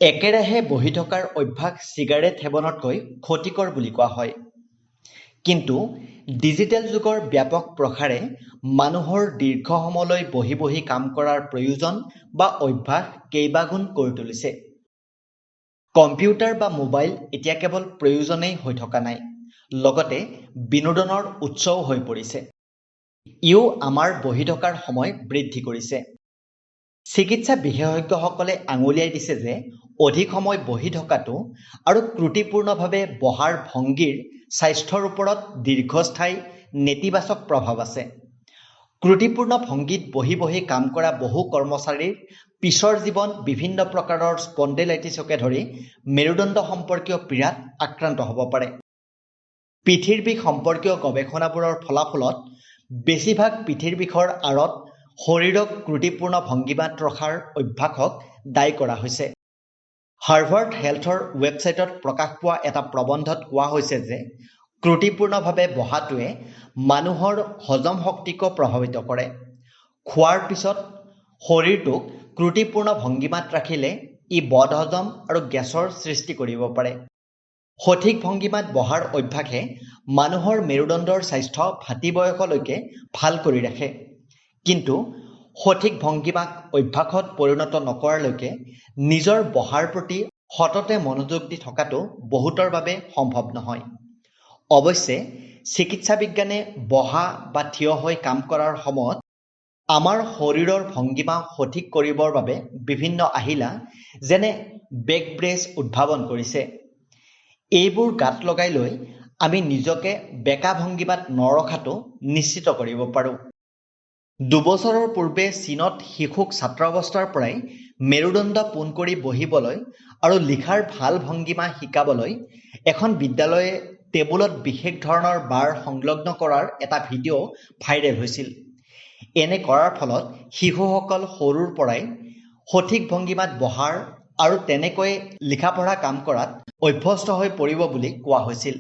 একেৰাহে বহি থকাৰ অভ্যাস চিগাৰেট সেৱনতকৈ ক্ষতিকৰ বুলি কোৱা হয়। কিন্তু ডিজিটেল যুগৰ ব্যাপক প্ৰসাৰে মানুহৰ দীৰ্ঘ সময়লৈ বহি বহি কাম কৰাৰ প্ৰয়োজন বা অভ্যাস কেইবাগুণ কৰি তুলিছে। কম্পিউটাৰ বা মোবাইল এতিয়া কেৱল প্ৰয়োজনেই হৈ থকা নাই, লগতে বিনোদনৰ উৎসও হৈ পৰিছে। ইও আমাৰ বহি থকাৰ সময় বৃদ্ধি কৰিছে। চিকিৎসা বিশেষজ্ঞসকলে আঙুলিয়াই দিছে যে অধিক সময় বহি থকাটো আৰু ত্ৰুটিপূৰ্ণভাৱে বহাৰ ভংগীৰ স্বাস্থ্যৰ ওপৰত দীৰ্ঘস্থায়ী নেতিবাচক প্ৰভাৱ আছে। ত্ৰুটিপূৰ্ণ ভংগীত বহি বহি কাম কৰা বহু কৰ্মচাৰীৰ পিছৰ জীৱন বিভিন্ন প্ৰকাৰৰ স্পণ্ডিলাইটিছকে ধৰি মেৰুদণ্ড সম্পৰ্কীয় পীড়াত আক্ৰান্ত হ'ব পাৰে। পিঠিৰ বিষ সম্পৰ্কীয় গৱেষণাবোৰৰ ফলাফলত বেছিভাগ পিঠিৰ বিষৰ আঁৰত শৰীৰক ত্ৰুটিপূৰ্ণ ভংগীমাত ৰখাৰ অভ্যাসক দায়ী কৰা হৈছে। হাৰ্ভাৰ্ড হেল্থৰ ৱেবছাইটত প্ৰকাশ পোৱা এটা প্ৰবন্ধত কোৱা হৈছে যে ত্ৰুটিপূৰ্ণভাৱে বহাটোৱে মানুহৰ হজম শক্তিকো প্ৰভাৱিত কৰে। খোৱাৰ পিছত শৰীৰটোক ত্ৰুটিপূৰ্ণ ভংগীমাত ৰাখিলে ই বদহজম আৰু গেছৰ সৃষ্টি কৰিব পাৰে। সঠিক ভংগীমাত বহাৰ অভ্যাসে মানুহৰ মেৰুদণ্ডৰ স্বাস্থ্য ভাতি বয়সলৈকে ভাল কৰি ৰাখে। কিন্তু সঠিক ভংগীমাক অভ্যাসত পৰিণত নকৰালৈকে নিজৰ বহাৰ প্ৰতি সততে মনোযোগ দি থকাটো বহুতৰ বাবে সম্ভৱ নহয়। অৱশ্যে চিকিৎসা বিজ্ঞানে বহা বা থিয় হৈ কাম কৰাৰ সময়ত আমাৰ শৰীৰৰ ভংগীমা সঠিক কৰিবৰ বাবে বিভিন্ন আহিলা যেনে বেক ব্ৰেচ উদ্ভাৱন কৰিছে। এইবোৰ গাত লগাই লৈ আমি নিজকে বেকা ভংগীমাত নৰখাটো নিশ্চিত কৰিব পাৰোঁ। 2 বছৰৰ পূৰ্বে চীনত শিশুক ছাত্ৰাৱস্থাৰ পৰাই মেৰুদণ্ড পোন কৰি বহিবলৈ আৰু লিখাৰ ভাল ভংগীমা শিকাবলৈ এখন বিদ্যালয়ে টেবুলত বিশেষ ধৰণৰ বাৰ সংলগ্ন কৰাৰ এটা ভিডিঅ' ভাইৰেল হৈছিল। এনে কৰাৰ ফলত শিশুসকল সৰুৰ পৰাই সঠিক ভংগীমাত বহাৰ আৰু তেনেকৈ লিখা পঢ়া কাম কৰাত অভ্যস্ত হৈ পৰিব বুলি কোৱা হৈছিল।